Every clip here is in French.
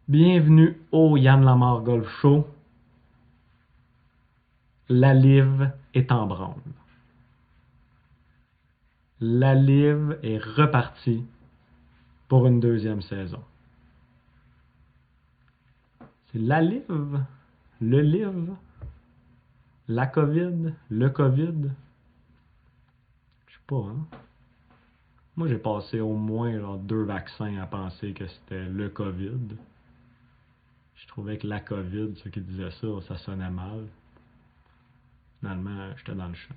Bienvenue au Yann Lamar Golf Show. La Live est en branle. La Live est repartie pour une deuxième saison. C'est la Live, le Live, la COVID, le COVID. Je sais pas, hein. Moi, j'ai passé au moins 2 vaccins à penser que c'était le COVID. Je trouvais que la COVID, ceux qui disaient ça sonnait mal. Finalement, j'étais dans le champ.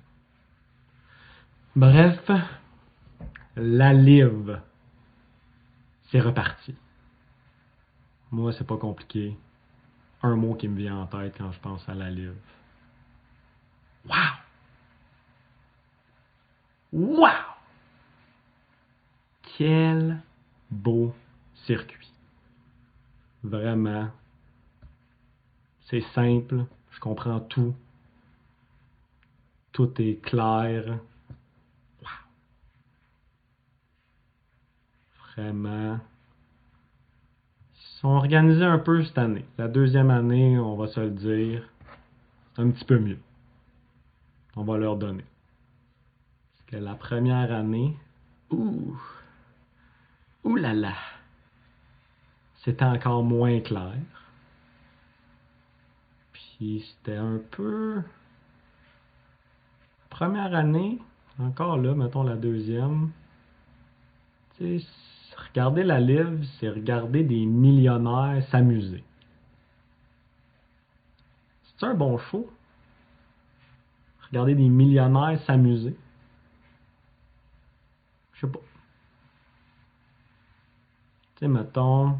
Bref, la Live, c'est reparti. Moi, c'est pas compliqué. Un mot qui me vient en tête quand je pense à la Live. Wow! Wow! Quel beau circuit. Vraiment. C'est simple. Je comprends tout. Tout est clair. Wow! Vraiment. Ils sont organisés un peu cette année. La deuxième année, on va se le dire, un petit peu mieux. On va leur donner. Parce que la première année, ouh là là, c'était encore moins clair. Puis c'était un peu... Première année, encore là, mettons la deuxième, tu sais, regarder la Live, c'est regarder des millionnaires s'amuser. C'est un bon show? Regarder des millionnaires s'amuser? Je sais pas. Tu sais, mettons,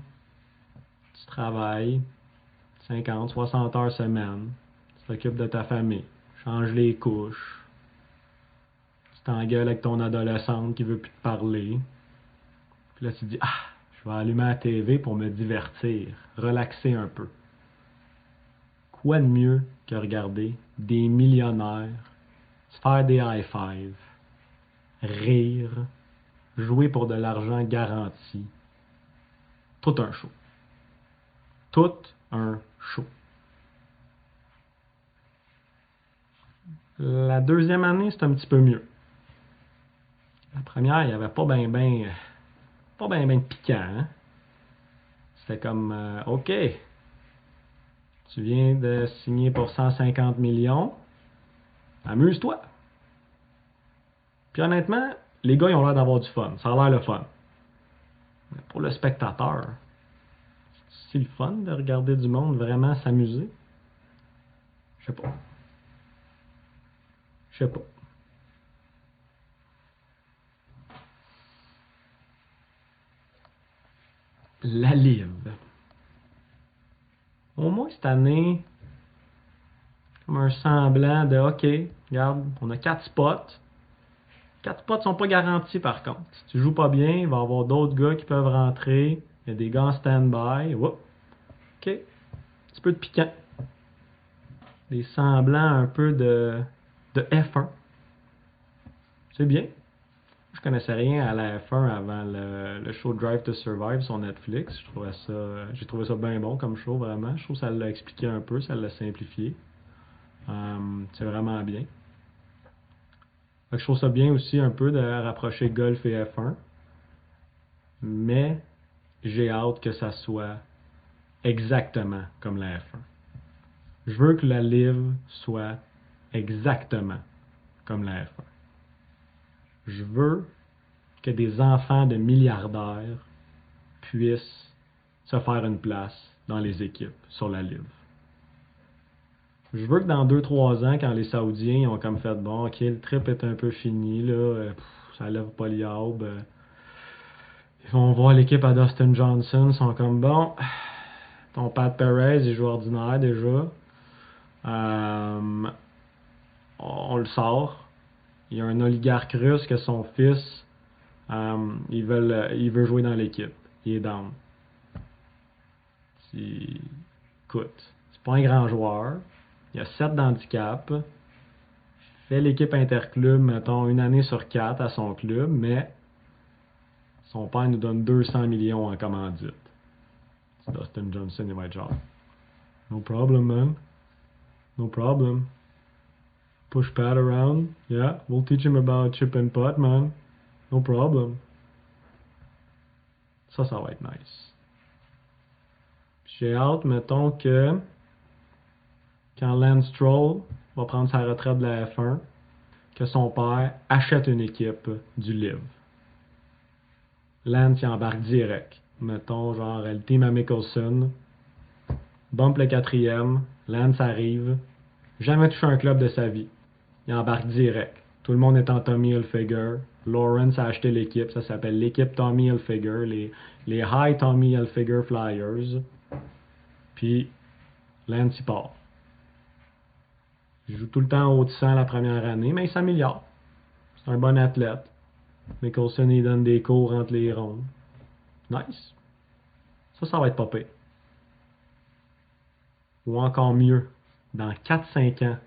tu travailles 50, 60 heures semaine, tu t'occupes de ta famille, changes les couches, tu t'engueules avec ton adolescente qui veut plus te parler, puis là tu te dis, ah, je vais allumer la TV pour me divertir, relaxer un peu. Quoi de mieux que regarder des millionnaires, se faire des high-fives, rire, jouer pour de l'argent garanti. Tout un show. Tout un show. La deuxième année, c'est un petit peu mieux. La première, il n'y avait pas ben de piquant, hein? C'était comme, OK, tu viens de signer pour 150 millions, amuse-toi. Puis honnêtement, les gars, ils ont l'air d'avoir du fun. Ça a l'air le fun. Mais pour le spectateur, c'est le fun de regarder du monde vraiment s'amuser? Je sais pas. Je sais pas. La Live. Au moins cette année, comme un semblant de OK, regarde, on a 4 spots. 4 spots sont pas garantis par contre. Si tu joues pas bien, il va y avoir d'autres gars qui peuvent rentrer. Il y a des gars en stand-by. Whoop. OK. Un petit peu de piquant. Des semblants un peu de F1. C'est bien. Je connaissais rien à la F1 avant le show Drive to Survive sur Netflix. J'ai trouvé ça bien bon comme show, vraiment. Je trouve que ça l'a expliqué un peu, ça l'a simplifié. C'est vraiment bien. Fait que je trouve ça bien aussi un peu de rapprocher golf et F1. Mais j'ai hâte que ça soit exactement comme la F1. Je veux que la Live soit exactement comme la F1. Je veux que des enfants de milliardaires puissent se faire une place dans les équipes sur la Live. Je veux que dans 2-3 ans, quand les Saoudiens ont comme fait bon, ok, le trip est un peu fini, là, ça lève pas l'yaube. Ils vont voir l'équipe à Dustin Johnson, ils sont comme bon, ton Pat Perez, il joue ordinaire déjà. On le sort. Il y a un oligarque russe que son fils, il veut jouer dans l'équipe. Il est down. Écoute, c'est pas un grand joueur. Il a 7 d'handicap. Il fait l'équipe interclub, mettons, 1 année sur 4 à son club, mais son père nous donne 200 millions en commandite. Dustin Johnson, il va être genre, no problem, man. No problem. Push Pat around. Yeah, we'll teach him about chip and putt, man. No problem. Ça va être nice. J'ai hâte, mettons, que quand Lance Stroll va prendre sa retraite de la F1, que son père achète une équipe du Liv. Lance il embarque direct. Mettons, genre, le team à Mickelson, bump le 4e, Lance arrive, jamais touché un club de sa vie. Il embarque direct. Tout le monde est en Tommy Hilfiger. Lawrence a acheté l'équipe, ça s'appelle l'équipe Tommy Hilfiger, les High Tommy Hilfiger Flyers. Puis, Lance il part. Il joue tout le temps en haut de 100 la première année, mais il s'améliore. C'est un bon athlète. Mickelson, il donne des cours entre les rondes. Nice. Ça va être pas pire. Ou encore mieux, dans 4-5 ans,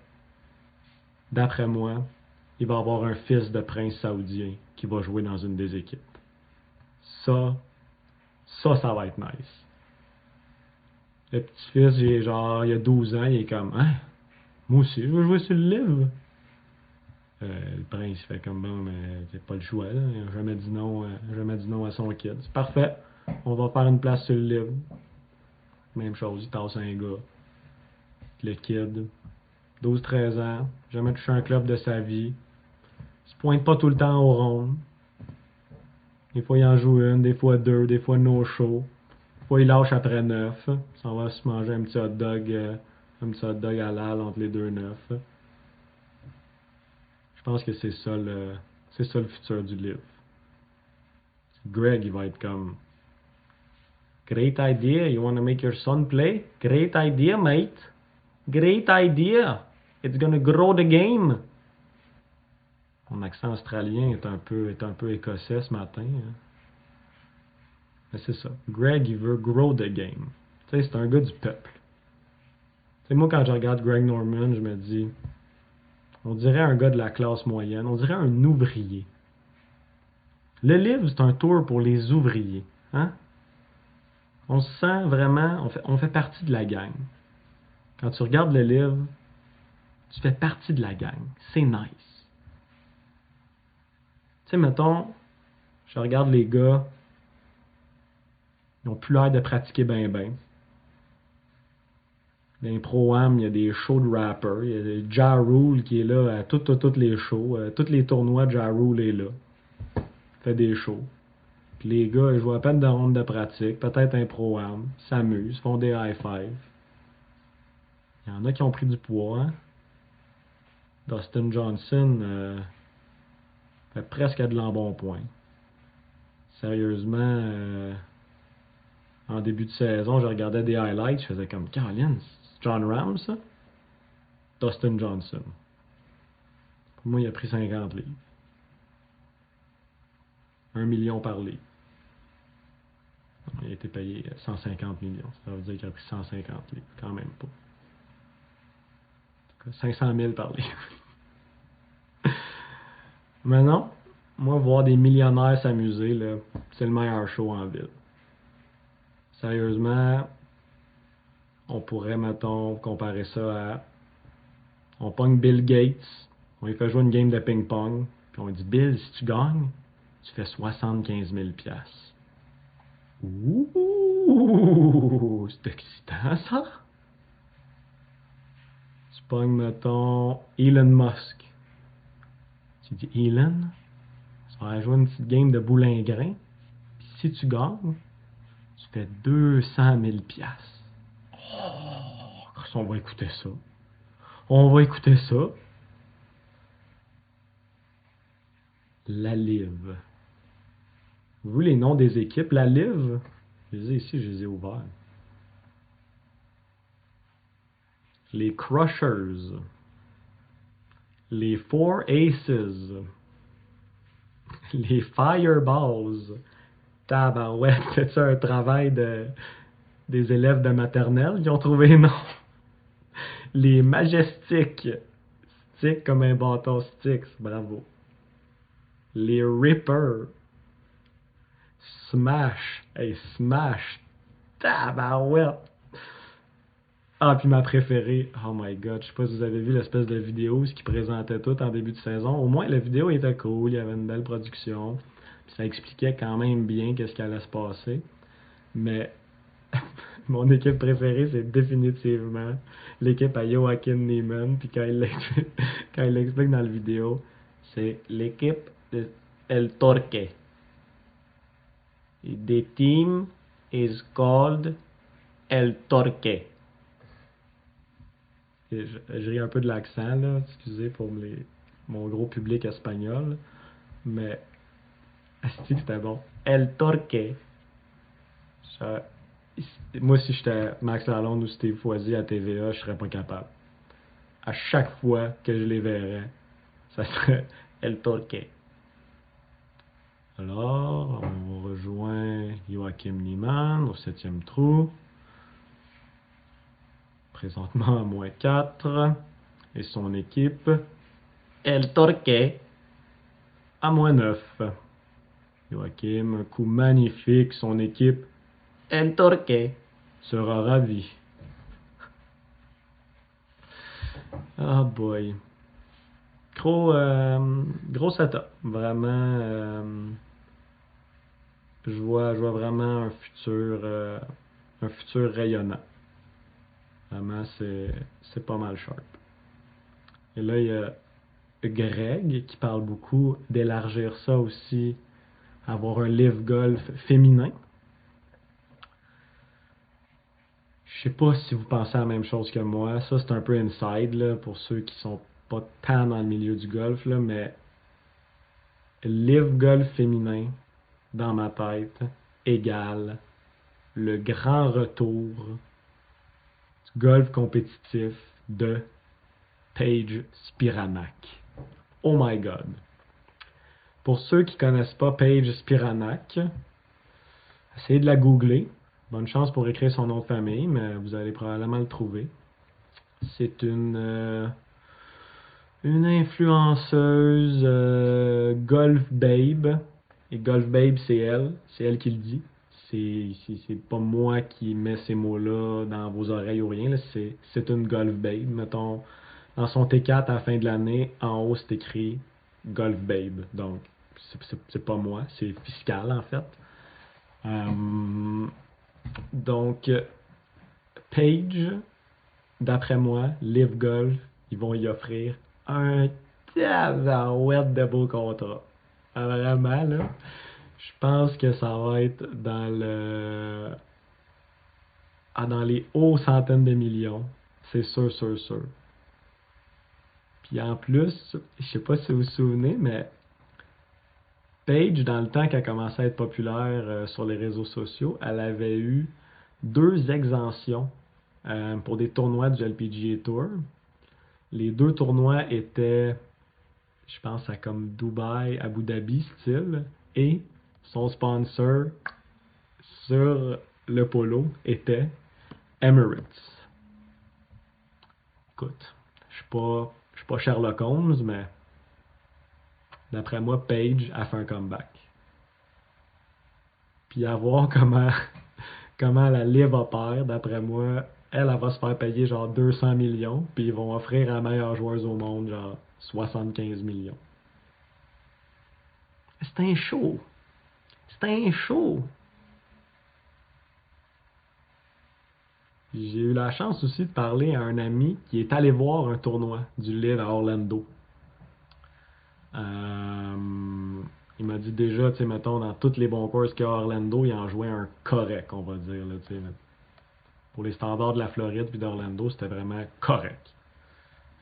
d'après moi, il va avoir un fils de prince saoudien qui va jouer dans une des équipes. Ça va être nice. Le petit-fils, il a 12 ans, il est comme, hein, moi aussi, je veux jouer sur le livre. Le prince fait comme, bon, mais c'est pas le choix, là. Il n'a jamais dit non à son kid. C'est parfait, on va faire une place sur le livre. Même chose, il tasse un gars. Le kid, 12-13 ans, jamais touché un club de sa vie. Il se pointe pas tout le temps au rond. Des fois, il en joue une, des fois deux, des fois no-show. Des fois, il lâche après 9. Il s'en va se manger un petit hot dog halal entre les deux 9. Je pense que c'est ça le futur du livre. Greg, il va être comme, great idea, you want to make your son play? Great idea, mate. Great idea. It's gonna grow the game. Mon accent australien est un peu écossais ce matin. Hein. Mais c'est ça. Greg, il veut grow the game. Tu sais, c'est un gars du peuple. Tu sais, moi, quand je regarde Greg Norman, je me dis, on dirait un gars de la classe moyenne. On dirait un ouvrier. Le livre, c'est un tour pour les ouvriers. Hein? On se sent vraiment, on fait partie de la gang. Quand tu regardes le livre, tu fais partie de la gang. C'est nice. Tu sais, mettons, je regarde les gars, ils n'ont plus l'air de pratiquer ben. Dans les Pro-Am, il y a des shows de rappers. Il y a Ja Rule qui est là à tous les shows. Tous les tournois, Ja Rule est là. Il fait des shows. Puis les gars, ils jouent à peine de ronde de pratique, peut-être un Pro-Am, s'amusent, font des high-fives. Il y en a qui ont pris du poids. Hein? Dustin Johnson fait presque de l'embonpoint. Sérieusement, en début de saison, je regardais des highlights, je faisais comme, Caroline, c'est John Ram, ça? Dustin Johnson. Pour moi, il a pris 50 livres. 1 million par livre. Il a été payé 150 millions. Ça veut dire qu'il a pris 150 livres. Quand même pas. En tout cas, 500 000 par livre. Mais non, moi, voir des millionnaires s'amuser, là, c'est le meilleur show en ville. Sérieusement, on pourrait, mettons, comparer ça à... On pogne Bill Gates, on lui fait jouer une game de ping-pong, puis on lui dit, Bill, si tu gagnes, tu fais 75 000 $. Ouh, c'est excitant, ça! Tu pognes, mettons, Elon Musk. Tu dis, Elon, tu vas aller jouer une petite game de boulingrin, puis si tu gagnes, tu fais 200 000 $. Oh, on va écouter ça. On va écouter ça. La Live. Vous, les noms des équipes, la Live, je les ai ici, je les ai ouverts. Les Crushers. Les Four Aces. Les Fireballs. Tabarouette, c'est un travail des élèves de maternelle qui ont trouvé non. Les Majestics. Stick comme un bâton Styx, bravo. Les Rippers. Smash. Hey, Smash. Tabarouette! Ah, puis ma préférée, oh my god, je sais pas si vous avez vu l'espèce de vidéo, ce qui présentait tout en début de saison. Au moins, la vidéo était cool, il y avait une belle production, puis ça expliquait quand même bien qu'est-ce qui allait se passer. Mais mon équipe préférée, c'est définitivement l'équipe à Joachim Neiman, puis quand il l'explique dans la vidéo, c'est l'équipe de El Torque. The team is called El Torque. Je ris un peu de l'accent, là, excusez pour mon gros public espagnol, mais asti que c'était bon. El Torque. Ça- Moi, si j'étais Max Lalonde ou Steve Foisy à TVA, je serais pas capable. À chaque fois que je les verrais, ça serait El Torque. Alors, on rejoint Joachim Niemann au 7e trou. Présentement à -4. Et son équipe, El Torque, à -9. Joachim, un coup magnifique. Son équipe, El Torque, sera ravi. Ah boy. Gros setup. Vraiment, je vois vraiment un futur rayonnant. Vraiment, c'est pas mal sharp. Et là, il y a Greg qui parle beaucoup d'élargir ça aussi, avoir un live golf féminin. Je sais pas si vous pensez la même chose que moi. Ça, c'est un peu inside là, pour ceux qui sont pas tant dans le milieu du golf, là, mais live golf féminin, dans ma tête, égale le grand retour du golf compétitif de Paige Spiranak. Oh my god. Pour ceux qui connaissent pas Paige Spiranak, essayez de la googler. Bonne chance pour écrire son nom de famille, mais vous allez probablement le trouver. C'est une influenceuse Golf Babe. Et Golf Babe, c'est elle qui le dit. C'est pas moi qui mets ces mots-là dans vos oreilles ou rien. C'est une Golf Babe. Mettons, dans son T4 à la fin de l'année, en haut, c'est écrit Golf Babe. Donc, c'est pas moi, c'est fiscal en fait. Donc, Page, d'après moi, Live Golf, ils vont y offrir un tabarouette de beau contrat. Vraiment, là, je pense que ça va être dans les hauts centaines de millions. C'est sûr, sûr, sûr. Puis en plus, je sais pas si vous vous souvenez, mais Paige, dans le temps qu'elle commençait à être populaire sur les réseaux sociaux, elle avait eu 2 exemptions pour des tournois du LPGA Tour. Les 2 tournois étaient, je pense, à comme Dubaï, Abu Dhabi style, et son sponsor sur le polo était Emirates. Écoute, je suis pas Sherlock Holmes, mais d'après moi, Paige a fait un comeback. Puis à voir comment la Live opère, d'après moi, elle va se faire payer genre 200 millions, puis ils vont offrir à la meilleure joueuse au monde genre 75 millions. C'est un show. C'est un show. J'ai eu la chance aussi de parler à un ami qui est allé voir un tournoi du Live à Orlando. Il m'a dit déjà, tu sais, mettons, dans toutes les bons courses qu'il y a à Orlando, il en jouait un correct, on va dire. Là, pour les standards de la Floride puis d'Orlando, c'était vraiment correct.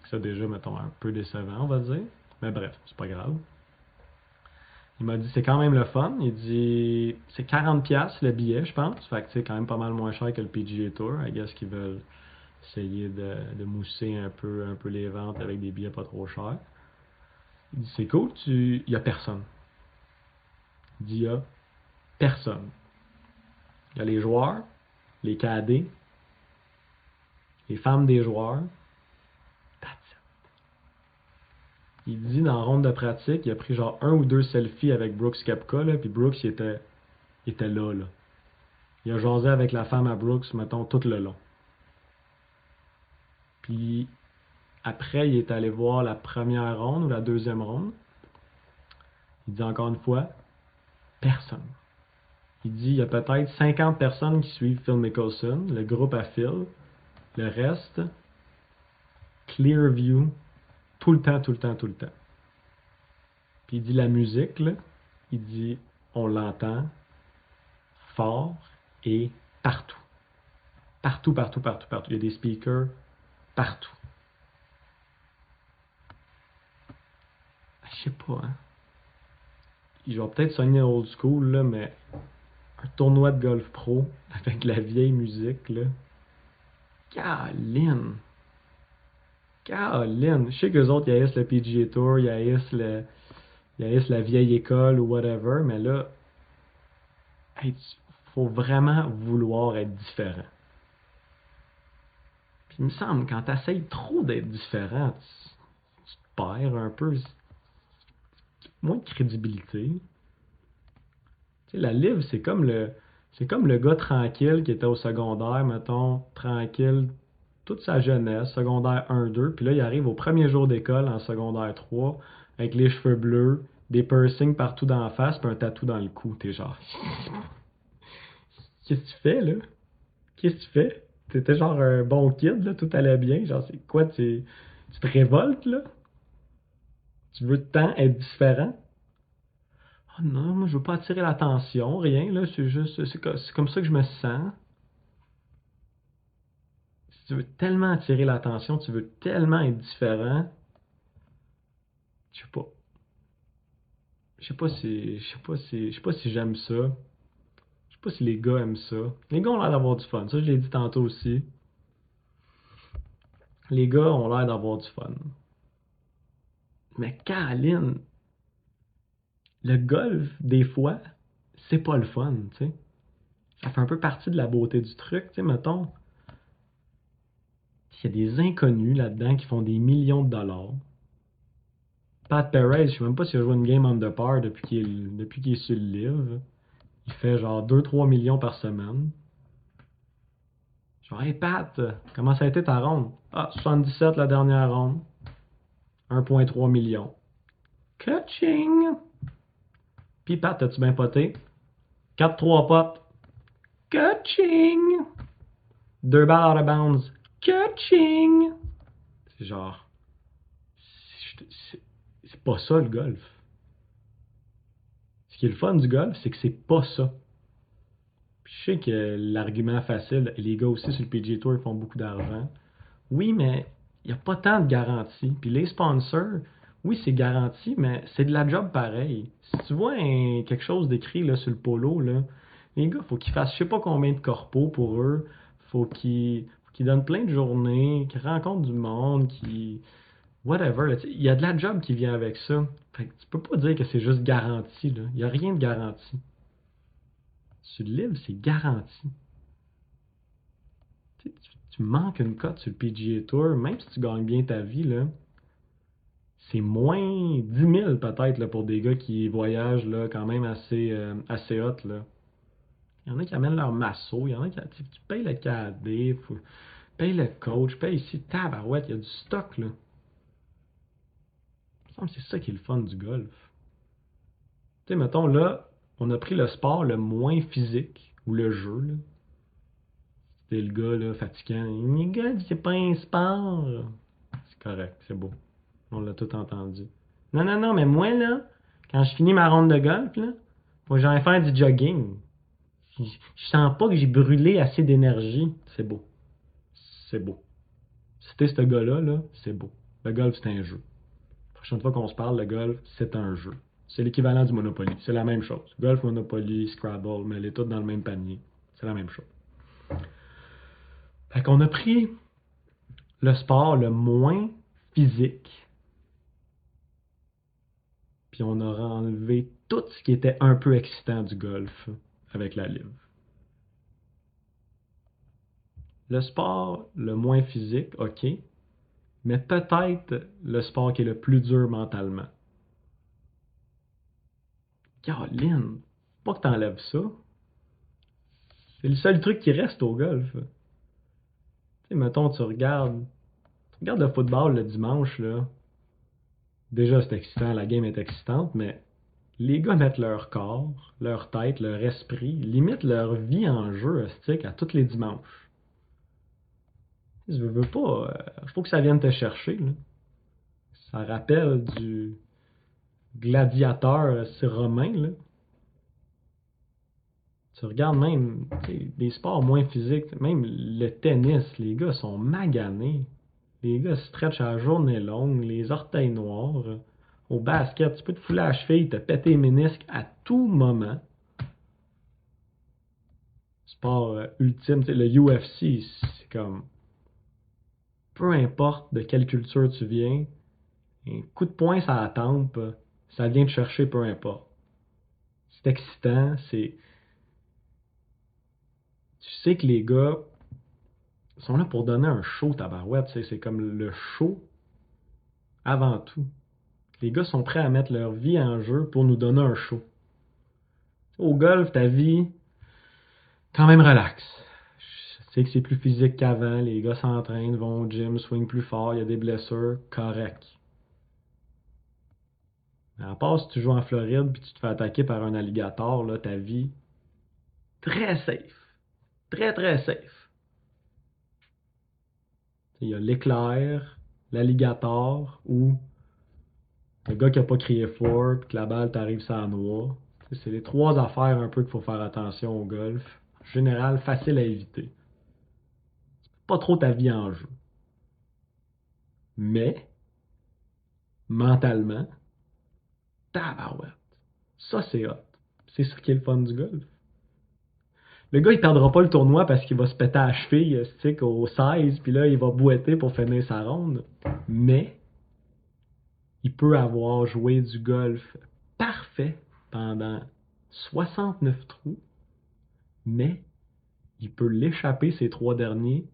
Ça, déjà, mettons, un peu décevant, on va dire. Mais bref, c'est pas grave. Il m'a dit, c'est quand même le fun. Il dit, c'est 40$ le billet, je pense. Fait que c'est quand même pas mal moins cher que le PGA Tour. I guess qu'ils veulent essayer de mousser un peu les ventes avec des billets pas trop chers. Il dit, c'est cool, il y a personne. Il dit, il y a personne. Il y a les joueurs, les cadets, les femmes des joueurs. That's it. Il dit dans la ronde de pratique, il a pris genre 1 ou 2 selfies avec Brooks Koepka, là, puis Brooks il était là. Il a jasé avec la femme à Brooks, mettons, tout le long. Puis après, il est allé voir la première ronde ou la deuxième ronde. Il dit encore une fois, personne. Il dit, il y a peut-être 50 personnes qui suivent Phil Mickelson, le groupe à Phil. Le reste, clear view, tout le temps, tout le temps, tout le temps. Puis il dit, la musique, là, il dit, on l'entend fort et partout. Partout, partout, partout, partout. Il y a des speakers partout. Je sais pas, hein. Je vais peut-être sonner old school, là, mais un tournoi de golf pro avec la vieille musique, là. Caroline! Caroline! Je sais qu'eux autres, ils haïssent le PGA Tour, ils haïssent la vieille école ou whatever, mais là, hey, faut vraiment vouloir être différent. Puis il me semble, quand t'essayes trop d'être différent, tu te perds un peu. Moins de crédibilité. Tu sais, la livre, c'est comme le gars tranquille qui était au secondaire, mettons, tranquille, toute sa jeunesse, secondaire 1-2, puis là, il arrive au premier jour d'école en secondaire 3, avec les cheveux bleus, des piercings partout dans la face, puis un tatou dans le cou. T'es genre, qu'est-ce que tu fais, là? Qu'est-ce que tu fais? T'étais genre un bon kid, là, tout allait bien. Genre, c'est quoi, tu te révoltes, là? Tu veux tant être différent? Ah non, moi, je veux pas attirer l'attention, rien, là, c'est juste, c'est comme ça que je me sens. Si tu veux tellement attirer l'attention, tu veux tellement être différent, je sais pas. Je sais pas si j'aime ça. Je sais pas si les gars aiment ça. Les gars ont l'air d'avoir du fun. Ça, je l'ai dit tantôt aussi. Les gars ont l'air d'avoir du fun. Mais Caroline, le golf, des fois, c'est pas le fun, tu sais. Ça fait un peu partie de la beauté du truc, tu sais, mettons. Il y a des inconnus là-dedans qui font des millions de dollars. Pat Perez, je sais même pas s'il a joué une game under par depuis qu'il est sur le livre. Il fait genre 2-3 millions par semaine. Genre, hey Pat, comment ça a été ta ronde? Ah, 77 la dernière ronde. 1,3 million. Coaching! Puis Pat, as-tu bien poté? 4-3 potes. Coaching! 2 balles out of bounds. Coaching! C'est genre. C'est pas ça le golf. Ce qui est le fun du golf, c'est que c'est pas ça. Puis je sais que l'argument facile, les gars aussi sur le PGA Tour, ils font beaucoup d'argent. Oui, mais il n'y a pas tant de garanties. Puis les sponsors, oui, c'est garanti, mais c'est de la job pareil. Si tu vois quelque chose d'écrit là, sur le polo, là, les gars, faut qu'ils fassent je sais pas combien de corpos pour eux. Faut qu'ils donnent plein de journées, qu'ils rencontrent du monde, qui whatever. Là, il y a de la job qui vient avec ça. Fait que tu peux pas dire que c'est juste garanti. Là. Il n'y a rien de garanti. Sur le livre, c'est garanti. Tu manques une cote sur le PGA Tour, même si tu gagnes bien ta vie, là, c'est moins 10 000 peut-être là, pour des gars qui voyagent là, quand même assez hot. Là. Il y en a qui amènent leur masso, il y en a qui tu payes le KD, payes le coach, payes ici, tabarouette, il y a du stock. Là. Il me semble que c'est ça qui est le fun du golf. Tu sais, mettons là, on a pris le sport le moins physique, ou le jeu. Là. C'était le gars là, fatigant. Le gars, c'est pas un sport. C'est correct, c'est beau. On l'a tout entendu. Non, non, non, mais moi, là, quand je finis ma ronde de golf, là, faut que j'aille faire du jogging. Je sens pas que j'ai brûlé assez d'énergie. C'est beau. C'est beau. Si t'es ce gars-là, là, c'est beau. Le golf, c'est un jeu. La prochaine fois qu'on se parle, le golf, c'est un jeu. C'est l'équivalent du Monopoly. C'est la même chose. Golf, Monopoly, Scrabble, mais les toutes dans le même panier. C'est la même chose. Fait qu'on a pris le sport le moins physique, puis on a enlevé tout ce qui était un peu excitant du golf avec la livre. Le sport le moins physique, ok, mais peut-être le sport qui est le plus dur mentalement. Caroline, pas que t'enlèves ça, C'est le seul truc qui reste au golf. Tu sais, mettons, tu regardes le football le dimanche, là. Déjà, c'est excitant, la game est excitante, mais les gars mettent leur corps, leur tête, leur esprit, limite leur vie en jeu, hostique, à tous les dimanches. Je veux pas, faut que ça vienne te chercher, là. Ça rappelle du gladiateur romain, là. Tu regardes même des sports moins physiques, même le tennis, les gars sont maganés. Les gars stretchent à la journée longue, les orteils noirs. Au basket, tu peux te fouler à la cheville, te péter les ménisques à tout moment. Sport ultime, le UFC, c'est comme peu importe de quelle culture tu viens, un coup de poing ça la tempe, ça vient te chercher peu importe. C'est excitant, tu sais que les gars sont là pour donner un show tabarouette, c'est comme le show avant tout. Les gars sont prêts à mettre leur vie en jeu pour nous donner un show. Au golf, ta vie, quand même relax. Je sais que c'est plus physique qu'avant, les gars s'entraînent, vont au gym, swing plus fort, il y a des blessures, correct. Mais à part si tu joues en Floride puis tu te fais attaquer par un alligator, là, ta vie, très safe. Très, très safe. Il y a l'éclair, l'alligator ou le gars qui a pas crié fort puis que la balle t'arrive sur la noix. C'est les trois affaires un peu qu'il faut faire attention au golf. En général, facile à éviter. Pas trop ta vie en jeu. Mais, mentalement, tabarouette. Ça, c'est hot. C'est ça qui est le fun du golf. Le gars, il perdra pas le tournoi parce qu'il va se péter à la cheville, stick au 16, puis là, il va boiter pour finir sa ronde. Mais, il peut avoir joué du golf parfait pendant 69 trous, mais il peut l'échapper ces trois derniers,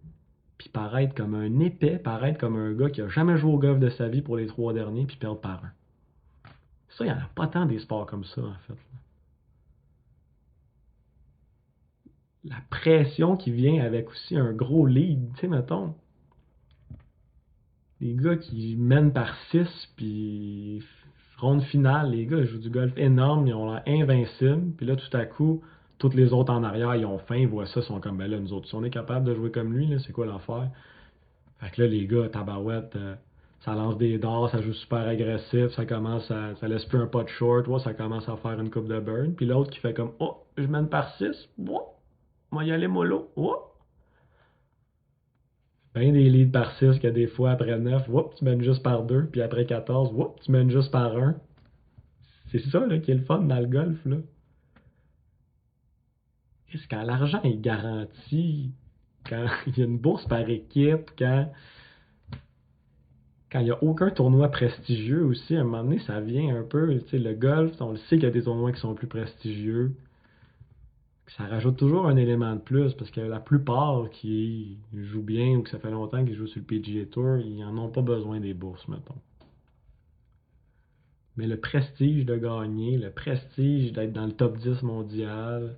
puis paraître comme un épais, paraître comme un gars qui a jamais joué au golf de sa vie pour les trois derniers, puis perdre par un. Ça, il n'y en a pas tant des sports comme ça, en fait. La pression qui vient avec aussi un gros lead, tu sais, mettons, les gars qui mènent par 6 puis ronde finale, les gars ils jouent du golf énorme, ils ont l'air invincibles, puis là, tout à coup, toutes les autres en arrière, ils ont faim, ils voient ça, ils sont comme, ben là, nous autres, si on est capable de jouer comme lui, là, c'est quoi l'affaire? Fait que là, les gars, tabarouette, ça lance des dards, ça joue super agressif, ça laisse plus un pot de short, ouais, ça commence à faire une coupe de burn, puis l'autre qui fait comme, oh, je mène par 6, ouais, moi y aller mollo, ouais. Ben des leads par 6 que des fois après 9, whoop, tu mènes juste par 2, puis après 14, whoop, tu mènes juste par un. C'est ça là, qui est le fun dans le golf. Là. Est-ce quand l'argent est garanti, quand il y a une bourse par équipe, quand il n'y a aucun tournoi prestigieux aussi, à un moment donné, ça vient un peu, tu sais, le golf, on le sait qu'il y a des tournois qui sont plus prestigieux. Ça rajoute toujours un élément de plus, parce que la plupart qui jouent bien ou que ça fait longtemps qu'ils jouent sur le PGA Tour, ils n'en ont pas besoin des bourses, mettons. Mais le prestige de gagner, le prestige d'être dans le top 10 mondial,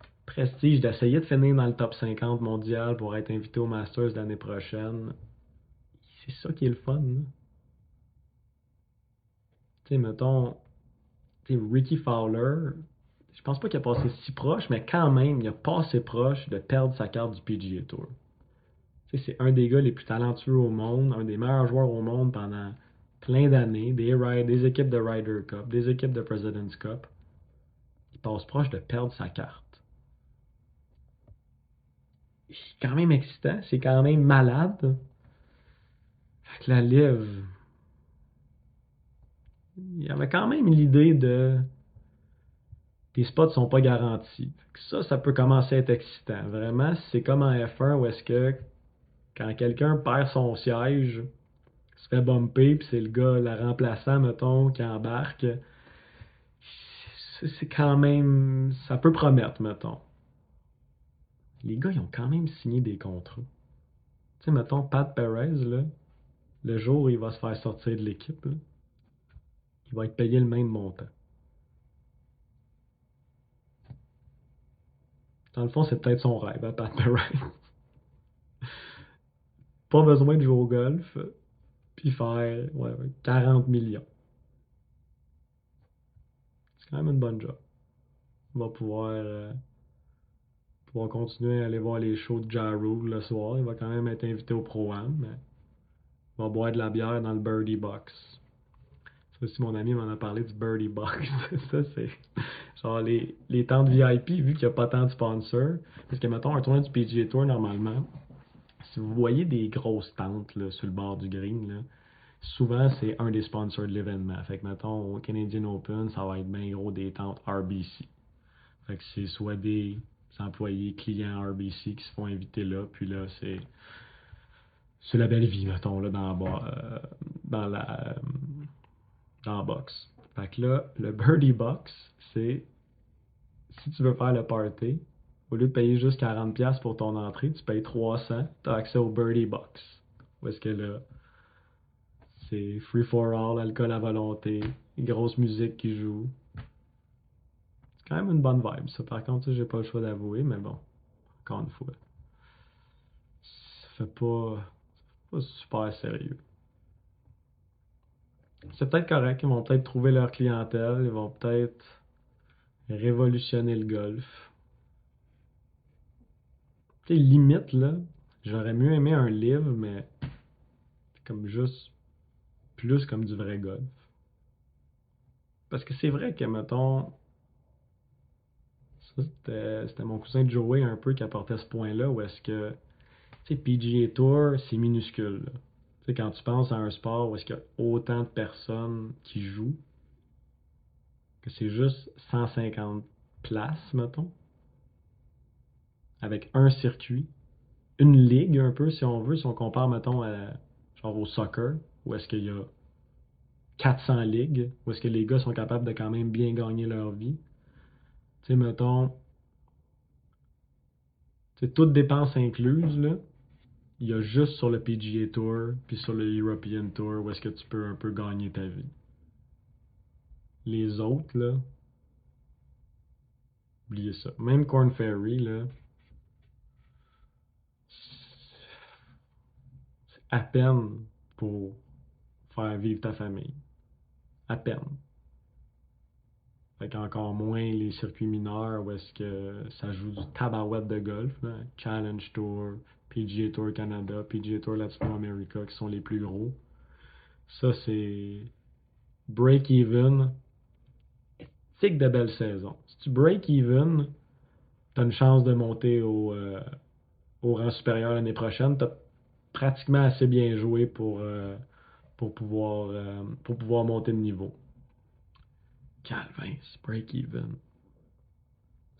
le prestige d'essayer de finir dans le top 50 mondial pour être invité au Masters l'année prochaine, c'est ça qui est le fun. Tu sais, mettons, Ricky Fowler, je pense pas qu'il a passé si proche, mais quand même, il a passé proche de perdre sa carte du PGA Tour. Tu sais, c'est un des gars les plus talentueux au monde, un des meilleurs joueurs au monde pendant plein d'années, des équipes de Ryder Cup, des équipes de President's Cup. Il passe proche de perdre sa carte. C'est quand même excitant, c'est quand même malade. Fait que la livre, il y avait quand même l'idée de tes spots sont pas garantis. Ça peut commencer à être excitant. Vraiment, c'est comme en F1 où est-ce que quand quelqu'un perd son siège, se fait bumper, puis c'est le gars, le remplaçant, mettons, qui embarque, c'est quand même, ça peut promettre, mettons. Les gars, ils ont quand même signé des contrats. Tu sais, mettons, Pat Perez, là, le jour où il va se faire sortir de l'équipe, là, il va être payé le même montant. Dans le fond, c'est peut-être son rêve, à Pat Perrin. Pas besoin de jouer au golf, puis faire 40 millions. C'est quand même une bonne job. Il va pouvoir continuer à aller voir les shows de Ja Rule le soir. Il va quand même être invité au Pro-Am, mais il va boire de la bière dans le Birdie Box. Ça aussi, mon ami m'en a parlé du Birdie Box. Ça, c'est genre les tentes VIP, vu qu'il n'y a pas tant de sponsors. Parce que, mettons, un tournoi du PGA Tour, normalement, si vous voyez des grosses tentes là, sur le bord du green, là, souvent, c'est un des sponsors de l'événement. Fait que, mettons, au Canadian Open, ça va être bien gros des tentes RBC. Fait que c'est soit des employés, clients RBC qui se font inviter là, puis là, c'est la belle vie, mettons, là, dans dans la box. Fait que là, le Birdie Box, c'est si tu veux faire le party, au lieu de payer juste 40$ pour ton entrée, tu payes 300$, tu as accès au Birdie Box. Où est-ce que là, c'est free for all, alcool à volonté, grosse musique qui joue. C'est quand même une bonne vibe, ça. Par contre, j'ai pas le choix d'avouer, mais bon, encore une fois, ça fait pas super sérieux. C'est peut-être correct, ils vont peut-être trouver leur clientèle, ils vont peut-être révolutionner le golf. Tu sais, limite, là, j'aurais mieux aimé un livre, mais comme juste plus comme du vrai golf. Parce que c'est vrai que, mettons, ça c'était mon cousin Joey un peu qui apportait ce point-là, où est-ce que, tu sais, PGA Tour, c'est minuscule, là. Tu sais, quand tu penses à un sport où est-ce qu'il y a autant de personnes qui jouent, que c'est juste 150 places, mettons, avec un circuit, une ligue un peu, si on veut, si on compare, mettons, genre au soccer, où est-ce qu'il y a 400 ligues, où est-ce que les gars sont capables de quand même bien gagner leur vie. Tu sais, mettons, c'est toutes dépenses incluses, là. Il y a juste sur le PGA Tour, puis sur le European Tour, où est-ce que tu peux un peu gagner ta vie. Les autres, là, oubliez ça. Même Corn Ferry, là, c'est à peine pour faire vivre ta famille. À peine. Fait qu'encore moins les circuits mineurs où est-ce que ça joue du tabarouette de golf, là. Challenge Tour, PGA Tour Canada, PGA Tour Latino America qui sont les plus gros. Ça, c'est break-even, tic de belle saison. Si tu break-even, t'as une chance de monter au rang supérieur l'année prochaine. T'as pratiquement assez bien joué pour pouvoir monter de niveau. Calvin, break-even.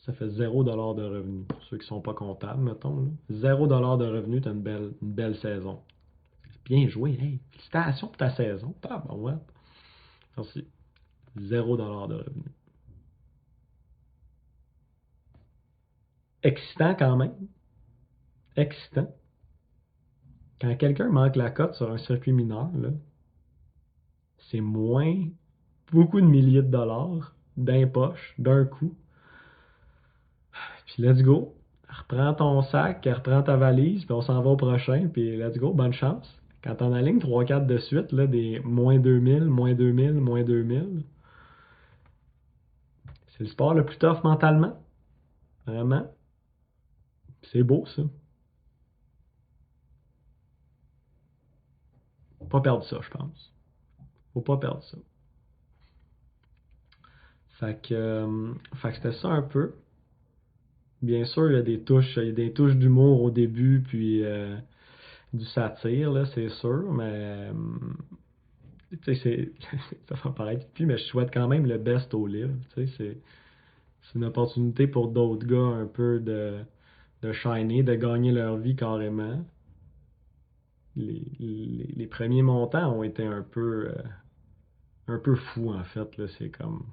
Ça fait 0$ de revenus. Pour ceux qui sont pas comptables, mettons. Là. 0$ de revenus, t'as une belle saison. Bien joué, hey! Félicitations pour ta saison. Ah, ben ouais. Merci. 0$ de revenus. Excitant quand même. Excitant. Quand quelqu'un manque la cote sur un circuit mineur, là, c'est moins beaucoup de milliers de dollars d'un poche, d'un coup. Puis let's go. Reprends ton sac, reprends ta valise, puis on s'en va au prochain, puis let's go, bonne chance. Quand t'en alignes 3-4 de suite, là, des moins 2000, moins 2000, moins 2000, c'est le sport le plus tough mentalement. Vraiment. C'est beau, ça. Faut pas perdre ça, je pense. Faut pas perdre ça. Fait que c'était ça un peu. Bien sûr, il y a des touches d'humour au début, puis du satire, là, c'est sûr, mais tu sais, ça va paraître puis mais je souhaite quand même le best au livre. Tu sais, c'est une opportunité pour d'autres gars un peu de shiner, de gagner leur vie carrément. Les premiers montants ont été un peu fous en fait. Là. C'est comme.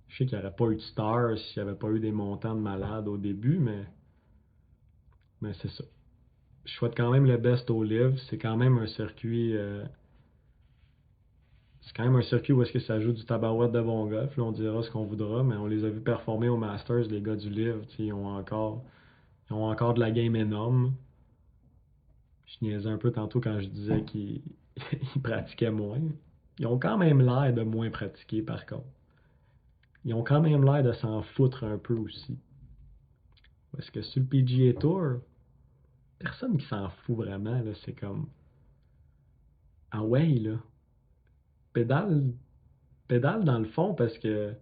Je sais qu'il n'y aurait pas eu de stars s'il n'y avait pas eu des montants de malades au début, mais c'est ça. Je souhaite quand même le best au livre. C'est quand même un circuit. c'est quand même un circuit où est-ce que ça joue du tabarouette de bon golf. Là, on dira ce qu'on voudra, mais on les a vus performer au Masters, les gars du livre. Ils ont encore de la game énorme. Je niaisais un peu tantôt quand je disais qu'ils ils pratiquaient moins. Ils ont quand même l'air de moins pratiquer, par contre. Ils ont quand même l'air de s'en foutre un peu aussi. Parce que sur le PGA Tour, personne qui s'en fout vraiment, là. C'est comme, ah ouais, là, pédale, pédale dans le fond parce que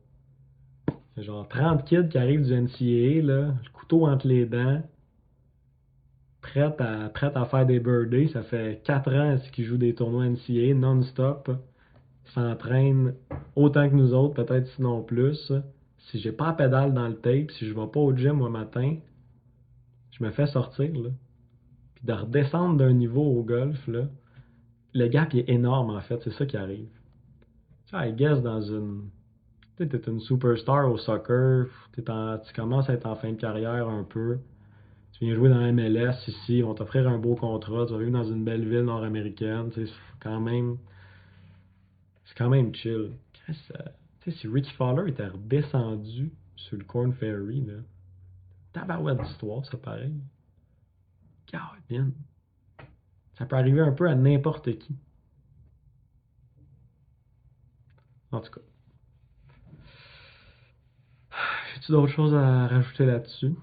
c'est genre 30 kids qui arrivent du NCAA, là, le couteau entre les dents, prête à faire des birdies. Ça fait 4 ans qu'ils jouent des tournois NCAA non-stop. Ils s'entraînent autant que nous autres, peut-être sinon plus. Si j'ai pas la pédale dans le tape, si je vais pas au gym au matin, je me fais sortir, là. Puis de redescendre d'un niveau au golf, là, le gap il est énorme en fait, c'est ça qui arrive. Tu sais, I guess dans une. Tu sais, t'es une superstar au soccer, tu commences à être en fin de carrière un peu. Tu viens jouer dans la MLS ici, ils vont t'offrir un beau contrat, tu vas vivre dans une belle ville nord-américaine, tu sais, c'est quand même chill. Tu sais, si Ricky Fowler était redescendu sur le Corn Ferry, là, tabarouette d'histoire, ça pareil. Caroline. Ça peut arriver un peu à n'importe qui. En tout cas. J'ai-tu d'autres choses à rajouter là-dessus?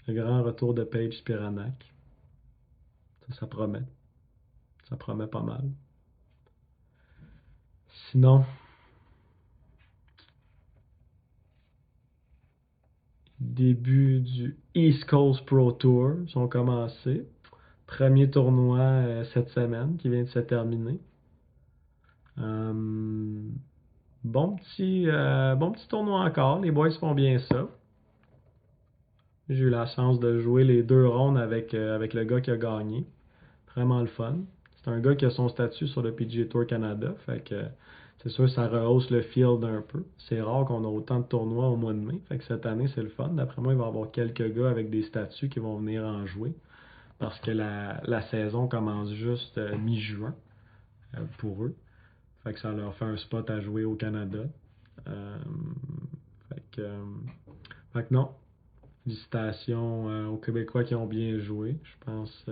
Le grand retour de Paige Spiranak. Ça promet. Ça promet pas mal. Sinon, début du East Coast Pro Tour sont commencés. Premier tournoi cette semaine qui vient de se terminer. Euh, bon petit tournoi encore. Les boys font bien ça. J'ai eu la chance de jouer les 2 rondes avec le gars qui a gagné. Vraiment le fun. C'est un gars qui a son statut sur le PGA Tour Canada. Fait que c'est sûr ça rehausse le field un peu. C'est rare qu'on a autant de tournois au mois de mai. Fait que cette année, c'est le fun. D'après moi, il va y avoir quelques gars avec des statuts qui vont venir en jouer. Parce que la saison commence juste mi-juin pour eux. Fait que ça leur fait un spot à jouer au Canada. Euh, fait que, euh, fait que non. Félicitations aux Québécois qui ont bien joué. Je pense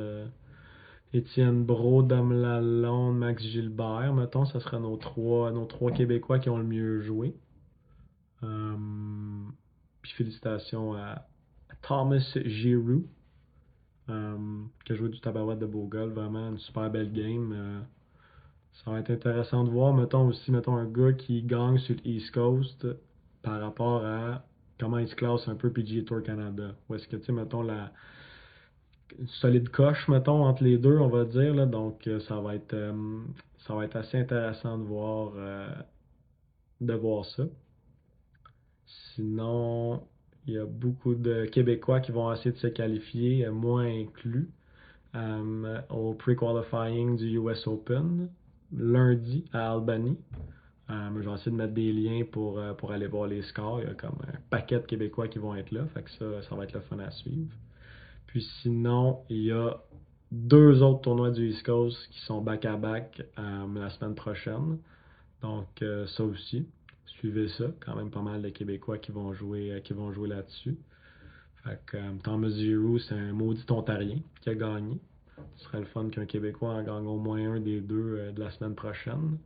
Étienne Brault, Dom Lalonde, Max Gilbert, mettons, ce sera nos trois Québécois qui ont le mieux joué. Euh, Puis félicitations à Thomas Giroux, qui a joué du tabarouette de Beaugol, vraiment une super belle game. Ça va être intéressant de voir, mettons un gars qui gagne sur le East Coast par rapport à comment il se classe un peu PGA Tour Canada. Ou est-ce que, tu sais, mettons, la solide coche, mettons, entre les deux, on va dire, là. Donc, ça va être assez intéressant de voir ça. Sinon, il y a beaucoup de Québécois qui vont essayer de se qualifier, moi inclus, au pre-qualifying du US Open, lundi à Albany. Je vais essayer de mettre des liens pour aller voir les scores. Il y a comme un paquet de Québécois qui vont être là, fait que ça va être le fun à suivre. Puis sinon, il y a 2 autres tournois du East Coast qui sont back-à-back la semaine prochaine. Donc ça aussi, suivez ça. Quand même pas mal de Québécois qui vont jouer là-dessus. Fait que Thomas Giroux, c'est un maudit Ontarien qui a gagné. Ce serait le fun qu'un Québécois en gagne au moins un des deux de la semaine prochaine.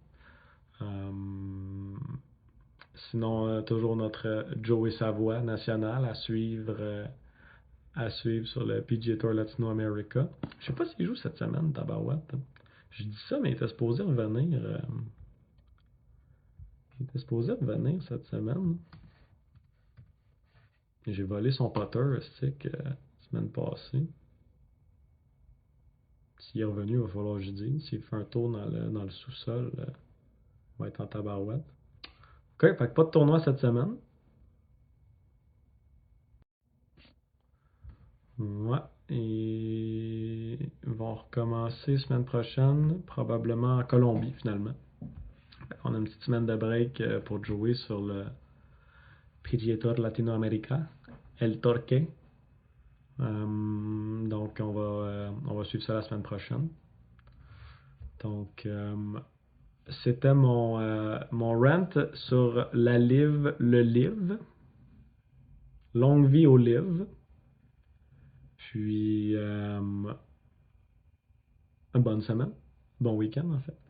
Sinon, toujours notre Joey Savoie national à suivre sur le PGA Tour Latino America. Je sais pas s'il joue cette semaine, Tabarouette. Je dis ça, mais il était supposé revenir. Il était supposé revenir cette semaine. J'ai volé son putter stick semaine passée. S'il est revenu, il va falloir que je dise. S'il fait un tour dans le sous-sol, il va être en tabarouette. OK, fait que pas de tournoi cette semaine. Ouais. Et ils vont recommencer semaine prochaine, probablement en Colombie finalement. On a une petite semaine de break pour jouer sur le PGA Tour Latinoamérica, El Torque. Donc on va suivre ça la semaine prochaine. Donc c'était mon rant sur la live, le live. Longue vie au live. Puis, une bonne semaine. Bon week-end, en fait.